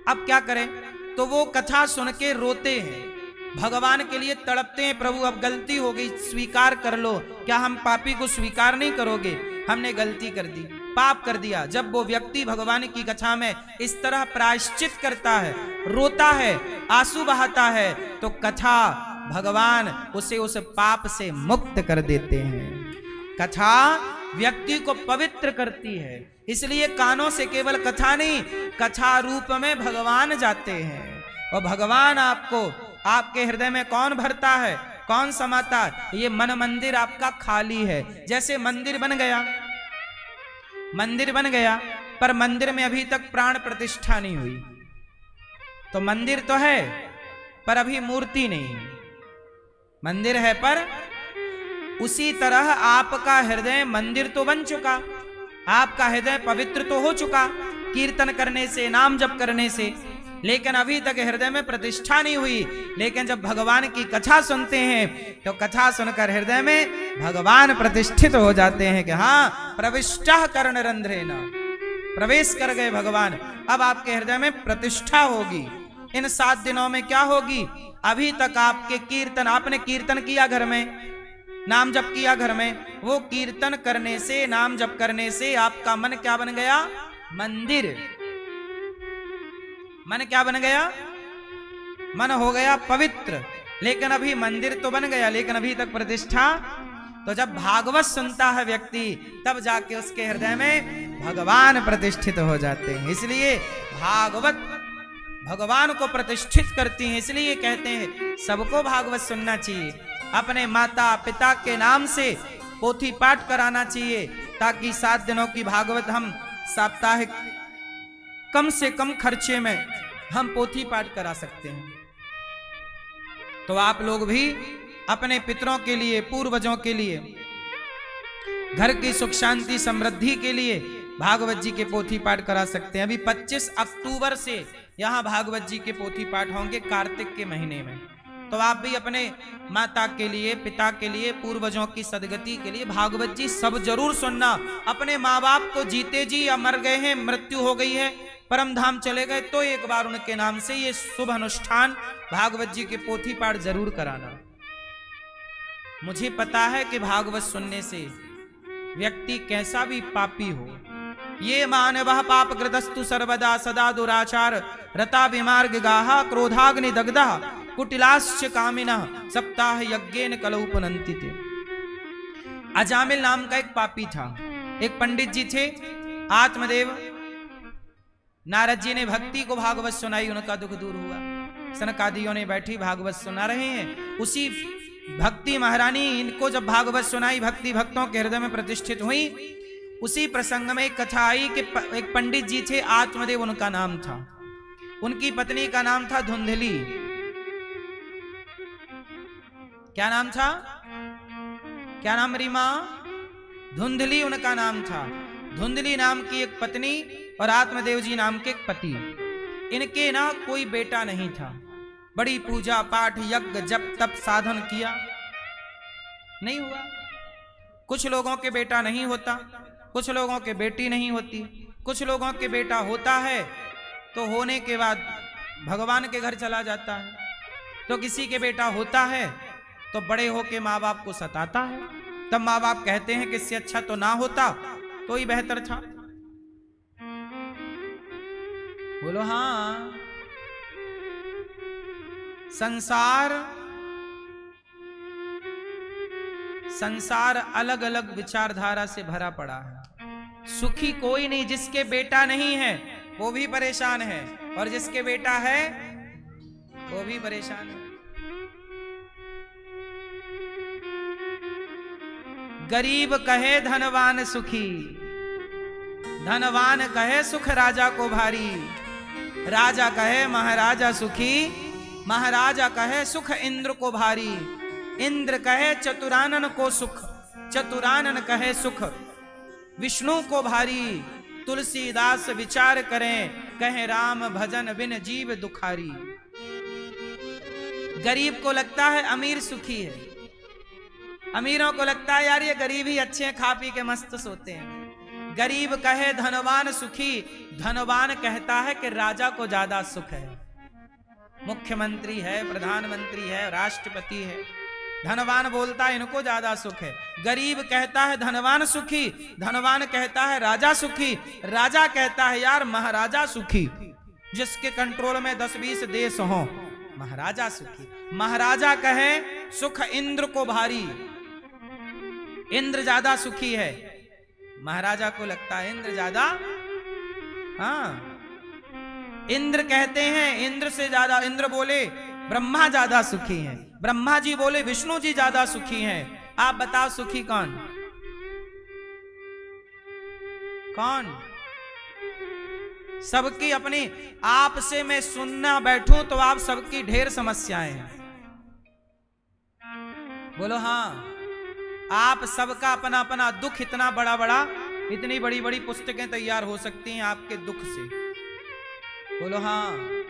अब क्या करें। तो वो कथा सुन के रोते हैं, भगवान के लिए तड़पते हैं, प्रभु अब गलती हो गई, स्वीकार कर लो। क्या हम पापी को स्वीकार नहीं करोगे? हमने गलती कर दी, पाप कर दिया। जब वो व्यक्ति भगवान की कथा में इस तरह प्रायश्चित करता है, रोता है, आंसू बहाता है, तो कथा भगवान उसे उस पाप से मुक्त कर देते हैं। कथा व्यक्ति को पवित्र करती है, इसलिए कानों से केवल कथा नहीं, कथा रूप में भगवान जाते हैं। और भगवान आपको आपके हृदय में कौन भरता है, कौन समाता है? ये मन मंदिर आपका खाली है। जैसे मंदिर बन गया पर मंदिर में अभी तक प्राण प्रतिष्ठा नहीं हुई, तो मंदिर तो है पर अभी मूर्ति नहीं। मंदिर है पर उसी तरह आपका हृदय मंदिर तो बन चुका, आपका हृदय पवित्र तो हो चुका कीर्तन करने से, नाम जप करने से, लेकिन अभी तक हृदय में प्रतिष्ठा नहीं हुई। लेकिन जब भगवान की कथा सुनते हैं तो कथा सुनकर हृदय में भगवान प्रतिष्ठित हो जाते हैं कि हाँ प्रविष्टः कर्णरंध्रेण, प्रवेश कर गए भगवान। अब आपके हृदय में प्रतिष्ठा होगी। इन 7 दिनों में क्या होगी? अभी तक आपके कीर्तन, आपने कीर्तन किया घर में, नाम जप किया घर में, वो कीर्तन करने से, नाम जप करने से आपका मन क्या बन गया? मंदिर। मन क्या बन गया? मन हो गया पवित्र। लेकिन अभी मंदिर तो बन गया लेकिन अभी तक प्रतिष्ठा। तो जब भागवत सुनता है व्यक्ति तब जाके उसके हृदय में भगवान प्रतिष्ठित हो जाते हैं। इसलिए भागवत भगवान को प्रतिष्ठित करती हैं। इसलिए कहते हैं सबको भागवत सुनना चाहिए, अपने माता पिता के नाम से पोथी पाठ कराना चाहिए, ताकि 7 दिनों की भागवत हम साप्ताहिक कम से कम खर्चे में हम पोथी पाठ करा सकते हैं। तो आप लोग भी अपने पितरों के लिए, पूर्वजों के लिए, घर की सुख शांति समृद्धि के लिए भागवत जी के पोथी पाठ करा सकते हैं। अभी 25 अक्टूबर से यहाँ भागवत जी के पोथी पाठ होंगे कार्तिक के महीने में। तो आप भी अपने माता के लिए, पिता के लिए, पूर्वजों की सदगति के लिए भागवत जी सब जरूर सुनना। अपने माँ बाप को जीते जी या मर गए हैं, मृत्यु हो गई है, परम धाम चले गए, तो एक बार उनके नाम से ये शुभ अनुष्ठान भागवत जी के पोथी पाठ जरूर कराना। मुझे पता है कि भागवत सुनने से व्यक्ति कैसा भी पापी हो, ये मानवः पाप कृतस्तु सर्वदा सदा दुराचार रता विमार्ग गाहा क्रोधाग्नि दग्धा कुटिलाश्च कामिनः सप्ताह यज्ञेन कलौ पुनन्ति ते। अजामिल नाम का एक पापी था। एक पंडित जी थे आत्मदेव, नारद जी ने भक्ति को भागवत सुनाई, उनका दुख दूर हुआ। सनकादियों ने बैठी भागवत सुना रहे हैं। उसी भक्ति महारानी इनको जब भागवत सुनाई, भक्ति भक्तों के हृदय में प्रतिष्ठित हुई। उसी प्रसंग में एक कथा आई कि एक पंडित जी थे आत्मदेव, उनका नाम था। उनकी पत्नी का नाम था धुंधली। क्या नाम था? क्या नाम रीमा? धुंधली उनका नाम था। धुंधली नाम की एक पत्नी और आत्मदेव जी नाम के एक पति। इनके ना कोई बेटा नहीं था। बड़ी पूजा पाठ यज्ञ जप तप साधन किया, नहीं हुआ। कुछ लोगों के बेटा नहीं होता, कुछ लोगों के बेटी नहीं होती, कुछ लोगों के बेटा होता है तो होने के बाद भगवान के घर चला जाता है, तो किसी के बेटा होता है तो बड़े होके माँ बाप को सताता है। तब माँ बाप कहते हैं कि इससे अच्छा तो ना होता तो ही बेहतर था। बोलो हाँ। संसार अलग अलग विचारधारा से भरा पड़ा है। सुखी कोई नहीं। जिसके बेटा नहीं है वो भी परेशान है, और जिसके बेटा है वो भी परेशान है। गरीब कहे धनवान सुखी, धनवान कहे सुख राजा को भारी, राजा कहे महाराजा सुखी, महाराजा कहे सुख इंद्र को भारी, इंद्र कहे चतुरानन को सुख, चतुरानन कहे सुख विष्णु को भारी। तुलसीदास विचार करें कहे राम भजन बिन जीव दुखारी। गरीब को लगता है अमीर सुखी है, अमीरों को लगता है यार ये गरीब ही अच्छे हैं, खा पी के मस्त सोते हैं। गरीब कहे धनवान सुखी, धनवान कहता है कि राजा को ज्यादा सुख है, मुख्यमंत्री है, प्रधानमंत्री है, राष्ट्रपति है। धनवान बोलता है इनको ज्यादा सुख है। गरीब कहता है धनवान सुखी, धनवान कहता है राजा सुखी, राजा कहता है यार महाराजा सुखी, जिसके कंट्रोल में 10-20 देश हो, महाराजा सुखी। महाराजा कहे सुख इंद्र को भारी, इंद्र ज्यादा सुखी है। महाराजा को लगता है इंद्र ज्यादा, हाँ इंद्र कहते हैं इंद्र से ज्यादा, इंद्र बोले ब्रह्मा ज्यादा सुखी हैं, ब्रह्मा जी बोले विष्णु जी ज्यादा सुखी हैं। आप बताओ सुखी कौन? कौन? सबकी अपनी, आपसे मैं सुनना बैठूं तो आप सबकी ढेर समस्याएं हैं, बोलो हाँ। आप सबका अपना अपना दुख इतना बड़ा बड़ा, इतनी बड़ी बड़ी पुस्तकें तैयार हो सकती हैं आपके दुख से, बोलो हाँ।